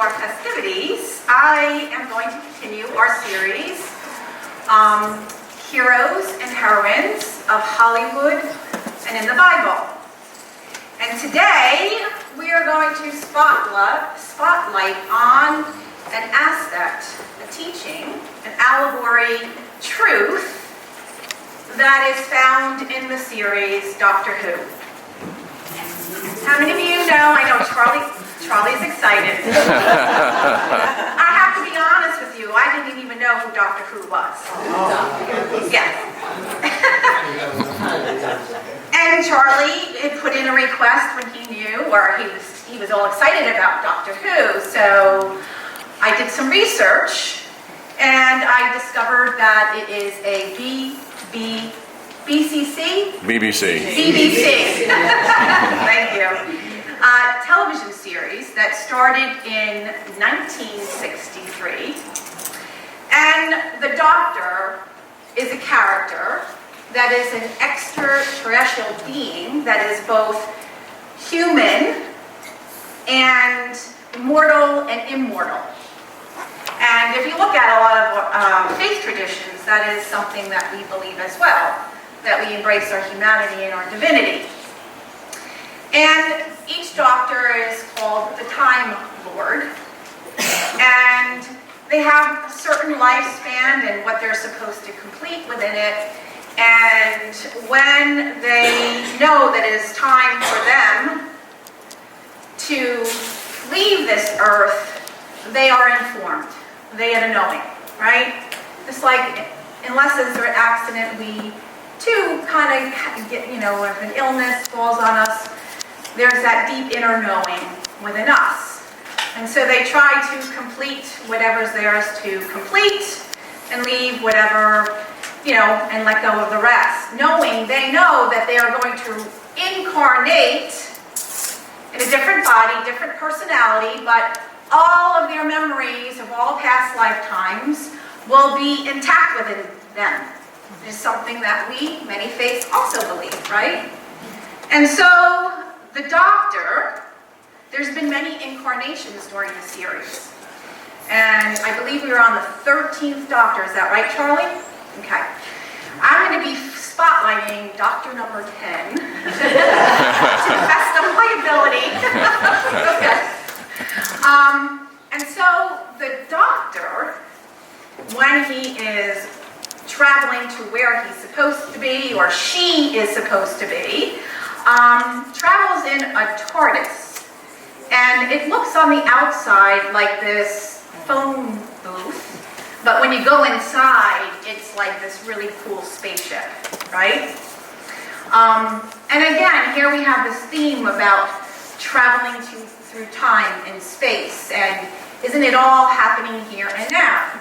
our festivities, I am going to continue our series, Heroes and Heroines of Hollywood and in the Bible. And today, we are going to spotlight on an aspect, a teaching, an allegory, truth that is found in the series Doctor Who. How many of you know? I know Charlie's excited. I have to be honest with you, I didn't even know who Doctor Who was. Yes. And Charlie had put in a request when he knew, or he was all excited about Doctor Who. So I did some research, and I discovered that it is a BBC? BBC. BBC. Thank you. Television series that started in 1963. And the Doctor is a character that is an extraterrestrial being that is both human and mortal and immortal. And if you look at a lot of faith traditions, that is something that we believe as well, that we embrace our humanity and our divinity. And each Doctor is called the Time Lord, and they have a certain lifespan and what they're supposed to complete within it. And when they know that it is time for them to leave this earth, they are informed. They have a knowing, right? Just like in lessons or an accident, we too kind of get, if an illness falls on us, there's that deep inner knowing within us. And so they try to complete whatever's theirs to complete and leave whatever, and let go of the rest. Knowing they know that they are going to incarnate in a different body, different personality, but all of their memories of all past lifetimes will be intact within them. It is something that many faiths also believe, right? And so, the Doctor, there's been many incarnations during the series. And I believe we were on the 13th Doctor. Is that right, Charlie? Okay. I'm going to be spotlighting Doctor number 10 to the best of my ability. Okay. And so the Doctor, when he is traveling to where he's supposed to be, or she is supposed to be, travels in a TARDIS. And it looks on the outside like this phone booth, but when you go inside, it's like this really cool spaceship, right? And again, here we have this theme about traveling through time and space, and isn't it all happening here and now?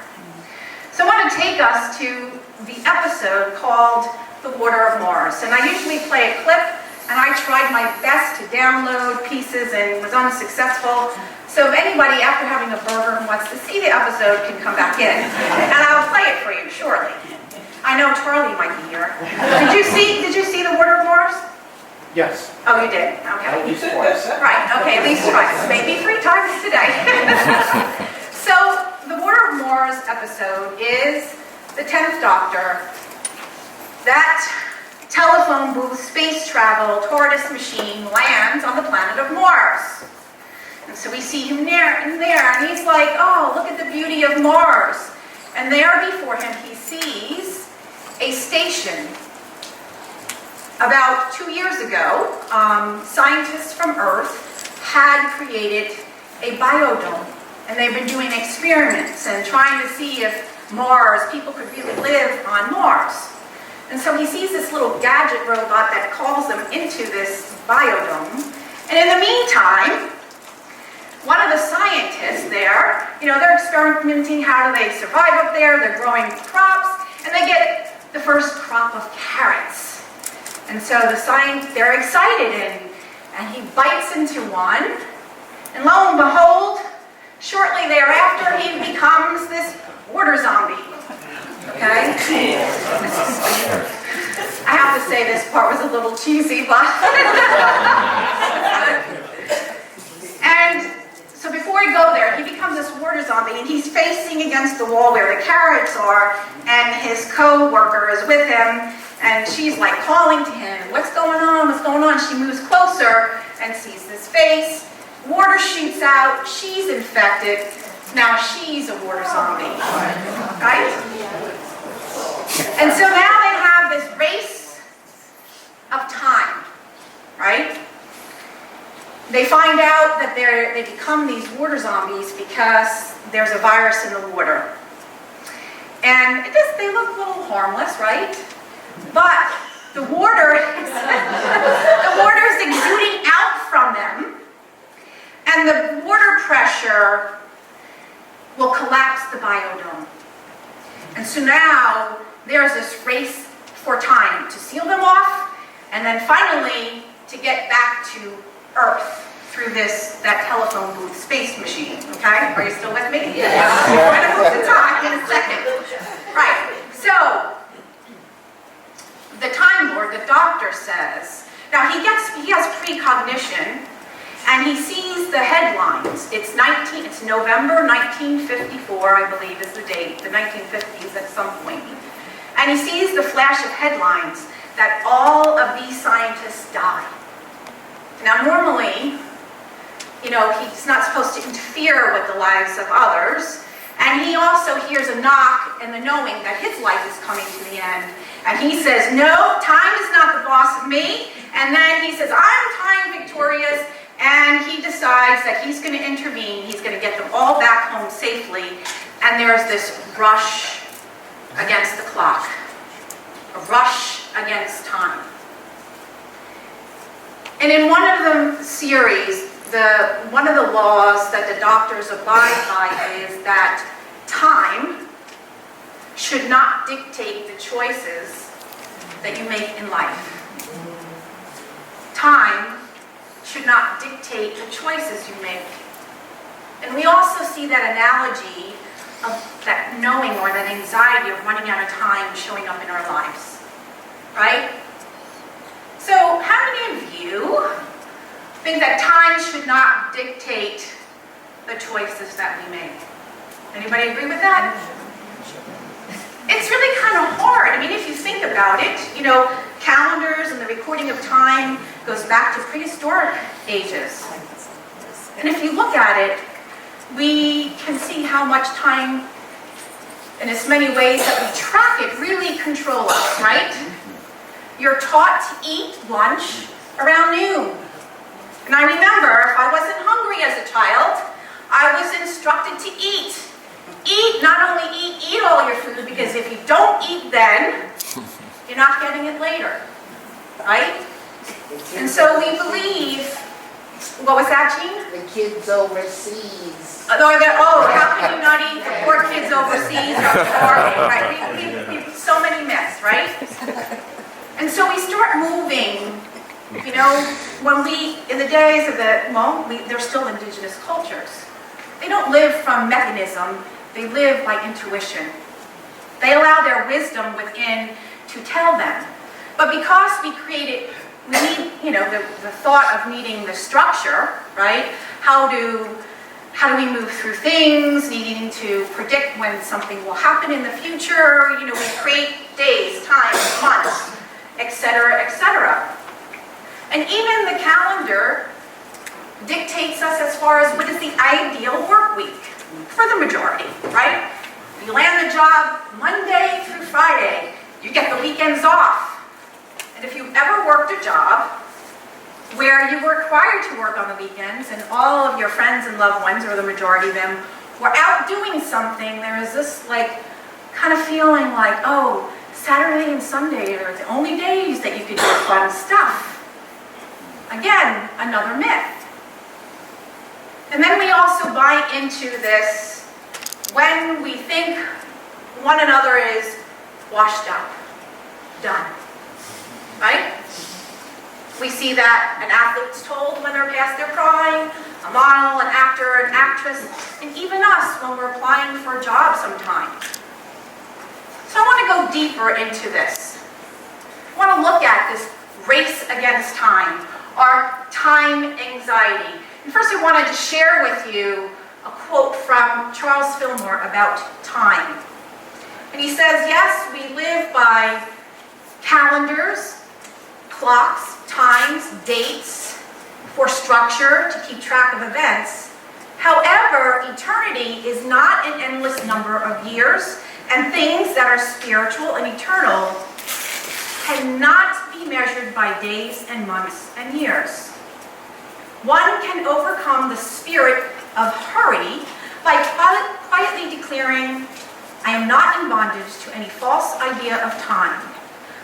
So I want to take us to the episode called The Water of Mars, and I usually play a clip, and I tried my best to download pieces and was unsuccessful. So if anybody, after having a burger and wants to see the episode, can come back in, and I'll play it for you, surely. I know Charlie might be here. Did you see The Water of Mars? Yes. Oh, you did? Okay. You said that. Right, okay, at least twice. Maybe 3 times today. So, The Water of Mars episode is the 10th Doctor. That telephone booth, space travel, TARDIS machine lands on the planet of Mars. And so we see him there, and he's like, oh, look at the beauty of Mars. And there before him he sees a station. About 2 years ago, scientists from Earth had created a biodome, and they've been doing experiments and trying to see if people could really live on Mars. And so he sees this little gadget robot that calls them into this biodome. And in the meantime, one of the scientists there, they're experimenting, how do they survive up there? They're growing crops, and they get the first crop of carrots. And so they're excited, and he bites into one, and lo and behold, shortly thereafter, he becomes this water zombie. Okay? I have to say this part was a little cheesy, but... And so before before we go there, he becomes this water zombie, and he's facing against the wall where the carrots are, and his co-worker is with him, and she's like calling to him, what's going on, what's going on? She moves closer and sees his face. Water shoots out, she's infected. Now she's a water zombie, right? And so now they have this race of time, right? They find out that they become these water zombies because there's a virus in the water. And they look a little harmless, right? But the water is exuding out from them, and the water pressure will collapse the biodome. And so now there's this race for time to seal them off, and then finally to get back to Earth through that telephone booth space machine. Okay? Are you still with me? Yeah. We're going to move to time in a second. Right. So the Time Lord, the doctor says, now he has precognition, and he sees the headlines. It's November 1954, I believe is the date, the 1950s at some point. And he sees the flash of headlines that all of these scientists die. Now normally, he's not supposed to interfere with the lives of others. And he also hears a knock and the knowing that his life is coming to the end. And he says, no, time is not the boss of me. And then he says, I'm time victorious. And he decides that he's going to intervene. He's going to get them all back home safely. And there's this rush against the clock. A rush against time. And in one of the series, one of the laws that the doctors abide by is that time should not dictate the choices that you make in life. Time should not dictate the choices you make. And we also see that analogy of that knowing or that anxiety of running out of time showing up in our lives. Right? So how many of you think that time should not dictate the choices that we make? Anybody agree with that? It's really kind of hard. I mean, if you think about it, calendars and the recording of time goes back to prehistoric ages. And if you look at it, we can see how much time, in as many ways that we track it, really control us, right? You're taught to eat lunch around noon. And I remember, if I wasn't hungry as a child, I was instructed to eat. Eat, not only eat all your food, because if you don't eat then, you're not getting it later. Right? And so we believe, what was that, Jean? The kids overseas. How can you not eat? The poor kids overseas are starving, right? We so many myths, right? And so we start moving. In the days of they're still indigenous cultures. They don't live from mechanism, they live by intuition. They allow their wisdom within to tell them. But because we need, the thought of needing the structure, right? How do we move through things, needing to predict when something will happen in the future, we create days, times, months, etc., etc. And even the calendar dictates us as far as what is the ideal work week for the majority, right? You land the job Monday through Friday, you get the weekends off. And if you've ever worked a job where you were required to work on the weekends and all of your friends and loved ones, or the majority of them, were out doing something, there is this kind of feeling like, oh, Saturday and Sunday are the only days that you could do fun stuff. Again, another myth. And then we also buy into this when we think one another is washed up, done, right? We see that an athlete's told when they're past their prime, a model, an actor, an actress, and even us when we're applying for a job sometimes. So I want to go deeper into this. I want to look at this race against time, our time anxiety. And first I wanted to share with you from Charles Fillmore about time. And he says, yes, we live by calendars, clocks, times, dates, for structure to keep track of events. However, eternity is not an endless number of years, and things that are spiritual and eternal cannot be measured by days and months and years. One can overcome the spirit of hurry by quietly declaring, I am not in bondage to any false idea of time.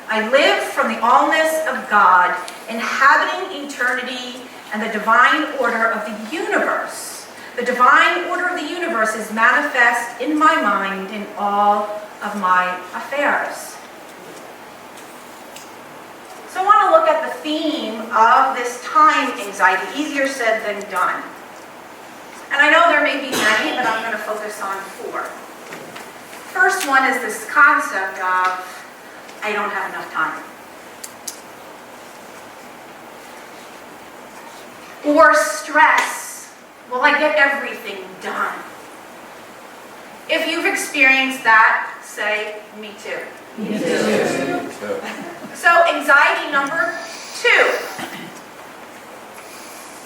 I live from the allness of God, inhabiting eternity and the divine order of the universe. The divine order of the universe is manifest in my mind in all of my affairs. So I want to look at the theme of this time anxiety, easier said than done. And I know there may be many, but I'm going to focus on 4. First one is this concept of, I don't have enough time. Or stress, will I get everything done? If you've experienced that, say, me too. Me too. So anxiety number 2,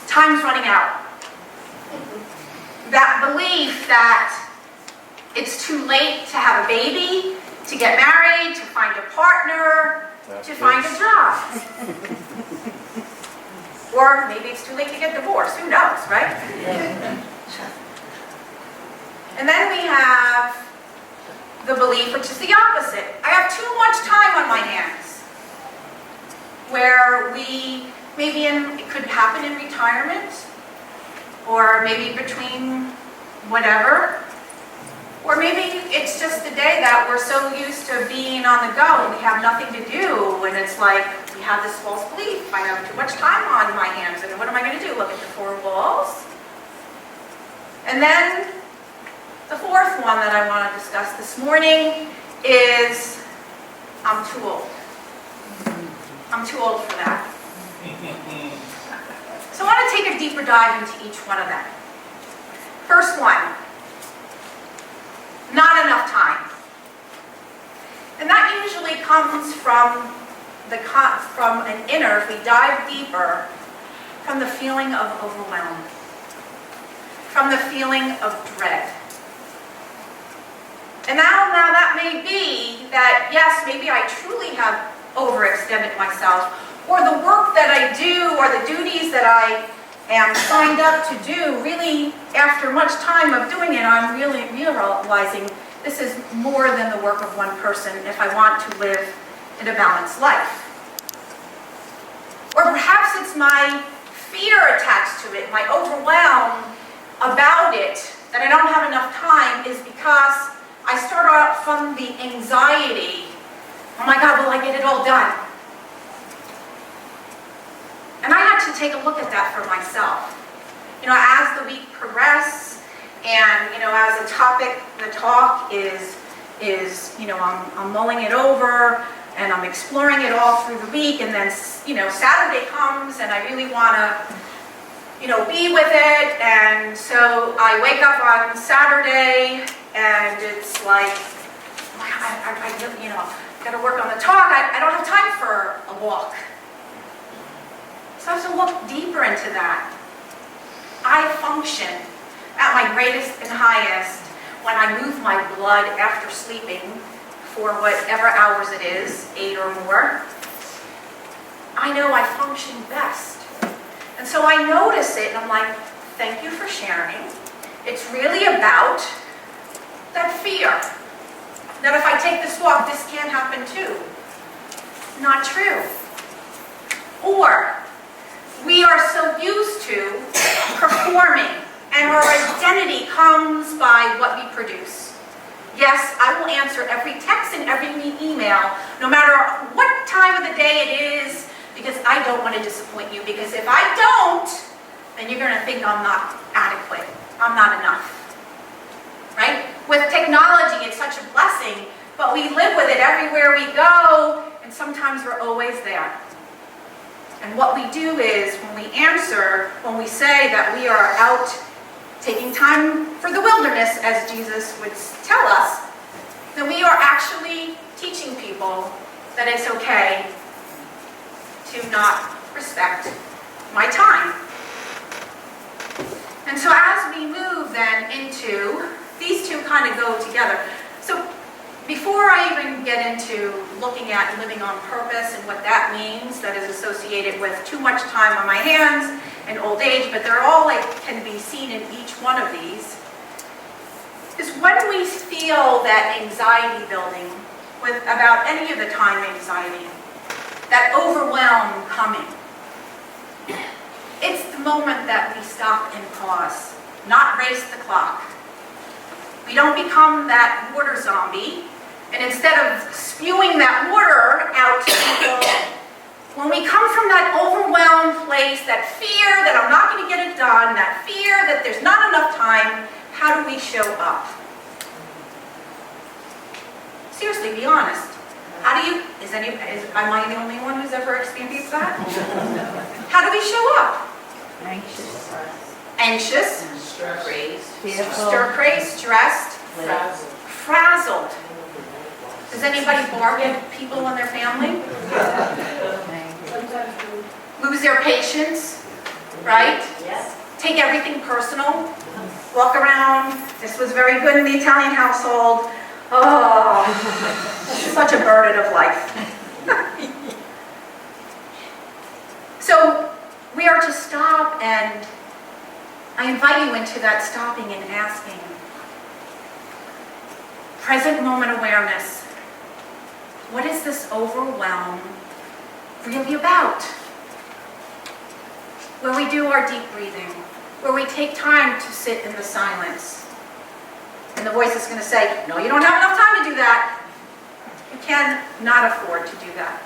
time's running out. That belief that it's too late to have a baby, to get married, to find a partner, to find a job. Or maybe it's too late to get divorced, who knows, right? And then we have the belief, which is the opposite. I have too much time on my hands. Where we, maybe it could happen in retirement, or maybe between whatever, or maybe it's just the day that we're so used to being on the go and we have nothing to do, and it's like we have this false belief, I have too much time on my hands, and what am I going to do, look at the 4 walls? And then the 4th one that I want to discuss this morning is, I'm too old. I'm too old for that. So I want to take a deeper dive into each one of them. First one, not enough time. And that usually comes from an inner, if we dive deeper, from the feeling of overwhelm, from the feeling of dread. And now that may be that, yes, maybe I truly have overextended myself, or the work that I do, or the duties that I am signed up to do, really, after much time of doing it, I'm really realizing this is more than the work of one person if I want to live in a balanced life. Or perhaps it's my fear attached to it, my overwhelm about it, that I don't have enough time, is because I start out from the anxiety, oh my God, will I get it all done? And I had to take a look at that for myself. You know, as the week progressed, and, you know, as the talk is you know, I'm mulling it over, and I'm exploring it all through the week, and then, you know, Saturday comes, and I really want to, you know, be with it, and so I wake up on Saturday, and it's like, I you know, got to work on the talk, I don't have time for a walk. So I have to look deeper into that. I function at my greatest and highest when I move my blood after sleeping for whatever hours it is, 8 or more. I know I function best. And so I notice it and I'm like, thank you for sharing. It's really about that fear. That if I take this walk, this can't happen too. Not true. Or, we are so used to performing, and our identity comes by what we produce. Yes, I will answer every text and every email, no matter what time of the day it is, because I don't want to disappoint you, because if I don't, then you're going to think I'm not adequate, I'm not enough. Right? With technology, it's such a blessing, but we live with it everywhere we go, and sometimes we're always there. And what we do is, when we say that we are out taking time for the wilderness, as Jesus would tell us, then we are actually teaching people that it's okay to not respect my time. And so as we move then into, these two kind of go together. So before I even get into looking at living on purpose and what that means, that is associated with too much time on my hands and old age, but they're all can be seen in each one of these, is when we feel that anxiety building with about any of the time anxiety, that overwhelm coming. It's the moment that we stop and pause, not race the clock. We don't become that water zombie, and instead of spewing that water out to people, when we come from that overwhelmed place, that fear that I'm not going to get it done, that fear that there's not enough time, how do we show up? Seriously, be honest. How do you, am I the only one who's ever experienced that? How do we show up? Anxious, crazed, stressed, frazzled. Does anybody bargain people in their family? Lose their patience, right? Yes. Take everything personal. Walk around. This was very good in the Italian household. Oh, such a burden of life. So we are to stop, and I invite you into that stopping and asking. Present moment awareness. What is this overwhelm really about? Where we do our deep breathing, where we take time to sit in the silence. And the voice is going to say, no, you don't have enough time to do that. You cannot afford to do that.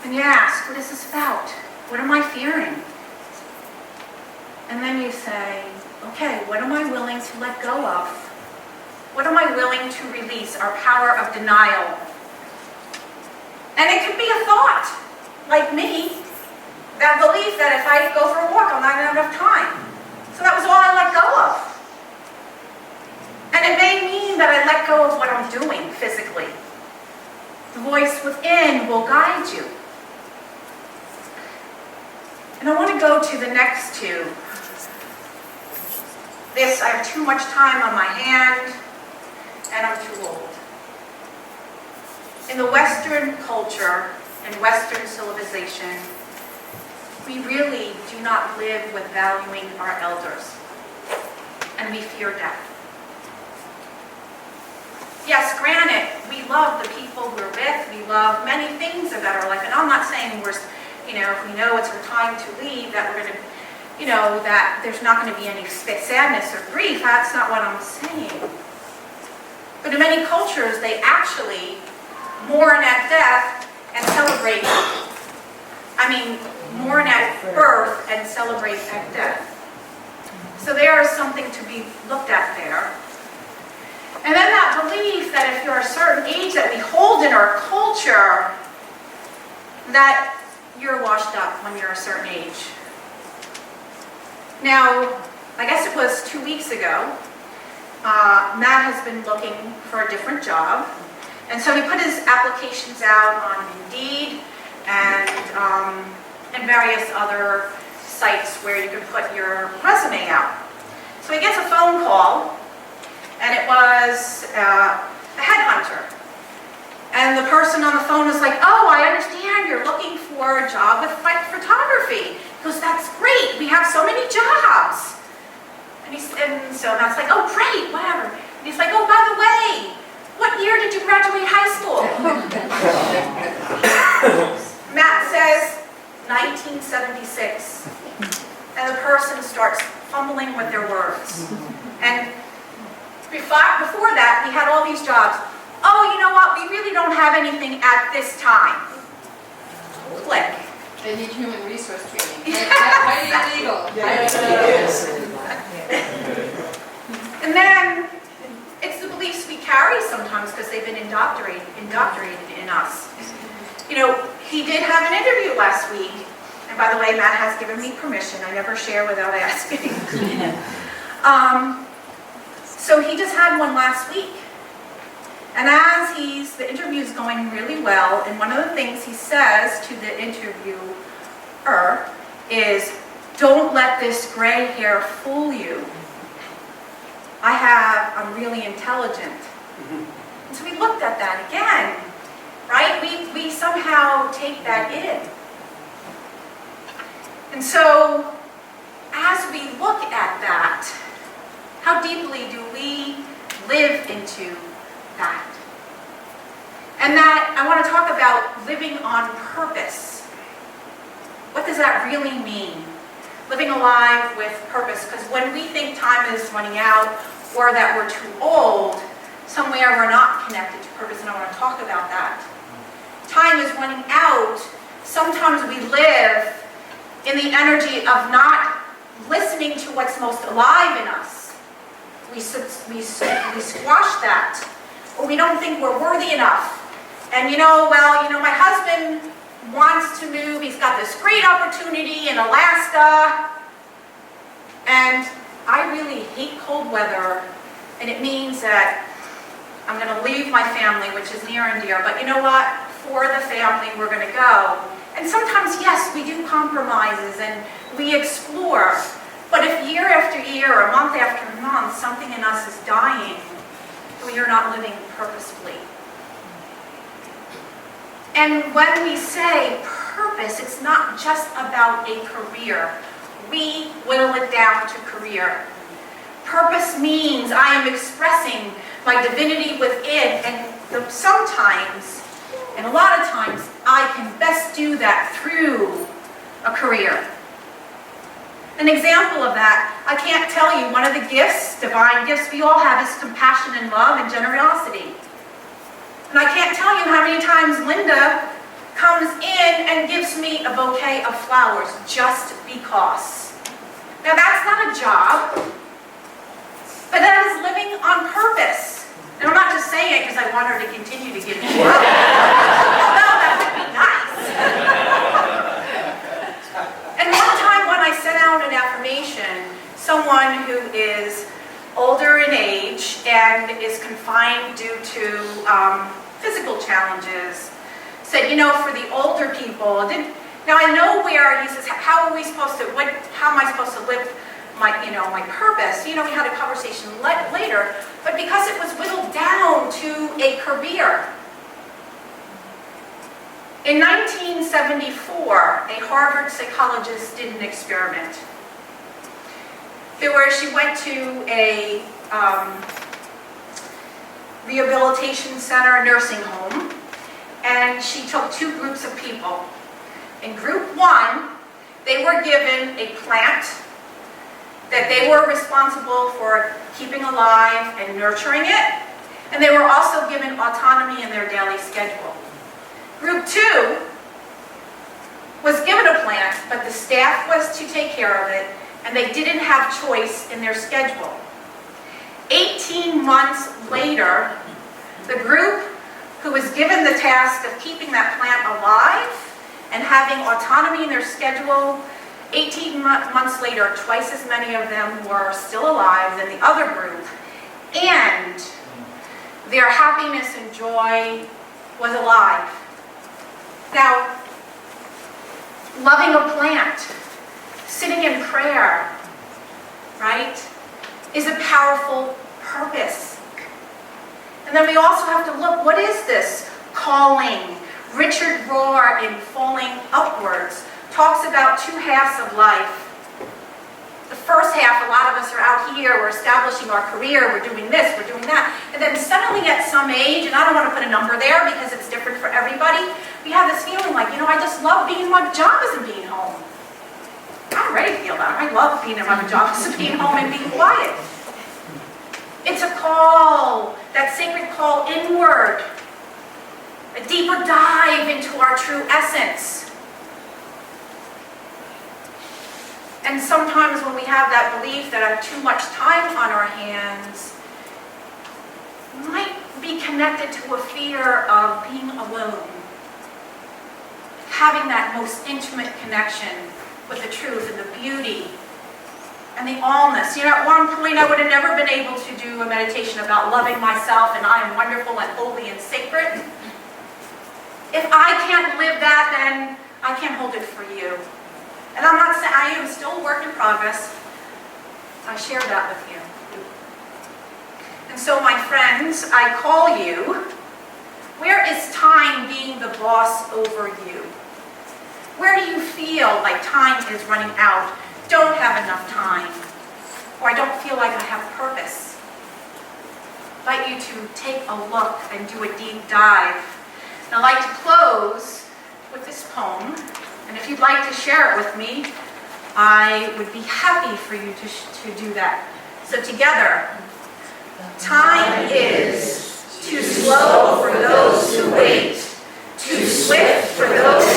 And you ask, what is this about? What am I fearing? And then you say, okay, what am I willing to let go of? What am I willing to release? Our power of denial. And it could be a thought, like me, that belief that if I go for a walk, I'm not going to have enough time. So that was all I let go of. And it may mean that I let go of what I'm doing physically. The voice within will guide you. And I want to go to the next two. This, I have too much time on my hand, and I'm too old. In the Western culture and Western civilization, we really do not live with valuing our elders, and we fear death. Yes, granted, we love the people we're with, we love many things about our life, and I'm not saying we're, if we know it's our time to leave, that we're going to, that there's not going to be any sadness or grief. That's not what I'm saying. But in many cultures, they actually mourn at death and celebrate. Mourn at birth and celebrate at death. So there is something to be looked at there. And then that belief that if you're a certain age that we hold in our culture, that you're washed up when you're a certain age. Now, I guess it was 2 weeks ago, Matt has been looking for a different job. And so he put his applications out on Indeed and various other sites where you can put your resume out. So he gets a phone call, and it was a headhunter. And the person on the phone was like, oh, I understand you're looking for a job with photography. He goes, that's great, we have so many jobs. And so Matt's like, oh, great, whatever. And he's like, oh, by the way, what year did you graduate high school? Matt says, 1976. And the person starts fumbling with their words. And before that, we had all these jobs. Oh, you know what? We really don't have anything at this time. Click. They need human resource training. Highly illegal. And then it's the beliefs we carry sometimes because they've been indoctrinated in us. He did have an interview last week, and by the way, Matt has given me permission. I never share without asking. So he just had one last week. And as the interview's going really well, and one of the things he says to the interviewer is, don't let this gray hair fool you. I'm really intelligent. And so we looked at that again, right? We somehow take that in. And so as we look at that, how deeply do we live into that? And that, I want to talk about living on purpose. What does that really mean? Living a life with purpose. Because when we think time is running out, or that we're too old, somewhere we're not connected to purpose, and I want to talk about that. Time is running out. Sometimes we live in the energy of not listening to what's most alive in us. We squash that, or we don't think we're worthy enough. And my husband wants to move. He's got this great opportunity in Alaska, and I really hate cold weather, and it means that I'm going to leave my family, which is near and dear. But you know what? For the family, we're going to go. And sometimes, yes, we do compromises and we explore. But if year after year, or month after month, something in us is dying, we are not living purposefully. And when we say purpose, it's not just about a career. We whittle it down to career. Purpose means I am expressing my divinity within, and sometimes, and a lot of times, I can best do that through a career. An example of that, I can't tell you, one of the gifts, divine gifts we all have, is compassion and love and generosity. And I can't tell you how many times Linda comes in and gives me a bouquet of flowers just because. Now that's not a job, but that is living on purpose. And I'm not just saying it because I want her to continue to give me flowers. Although that would be nice. And one time when I sent out an affirmation, someone who is older in age and is confined due to physical challenges said, for the older people, now I know where, he says, how am I supposed to live my purpose? We had a conversation later, but because it was whittled down to a career. In 1974, a Harvard psychologist did an experiment where she went to a rehabilitation center, nursing home, and she took two groups of people. In group one, they were given a plant that they were responsible for keeping alive and nurturing it, and they were also given autonomy in their daily schedule. Group two was given a plant, but the staff was to take care of it, and they didn't have choice in their schedule. 18 months later, the group who was given the task of keeping that plant alive and having autonomy in their schedule, 18 months later, twice as many of them were still alive than the other group, and their happiness and joy was alive. Now, loving a plant, sitting in prayer, right, is a powerful purpose. And then we also have to look, what is this calling? Richard Rohr, in Falling Upwards, talks about two halves of life. The first half, a lot of us are out here, we're establishing our career, we're doing this, we're doing that. And then suddenly at some age, and I don't want to put a number there because it's different for everybody, we have this feeling like, I just love being in my pajamas and being home. I already feel that. I love being in my pajamas and being home and being quiet. It's a call, that sacred call inward, a deeper dive into our true essence. And sometimes when we have that belief that I have too much time on our hands, might be connected to a fear of being alone. having that most intimate connection with the truth and the beauty and the allness. You know, at one point I would have never been able to do a meditation about loving myself and I am wonderful and holy and sacred. If I can't live that, then I can't hold it for you. And I'm not saying, I am still a work in progress. I share that with you. And so, my friends, I call you, where is time being the boss over you? Where do you feel like time is running out, don't have enough time, or I don't feel like I have purpose? I invite you to take a look and do a deep dive. And I'd like to close with this poem, and if you'd like to share it with me, I would be happy for you to do that. So together, time is too slow for those who wait, too swift for those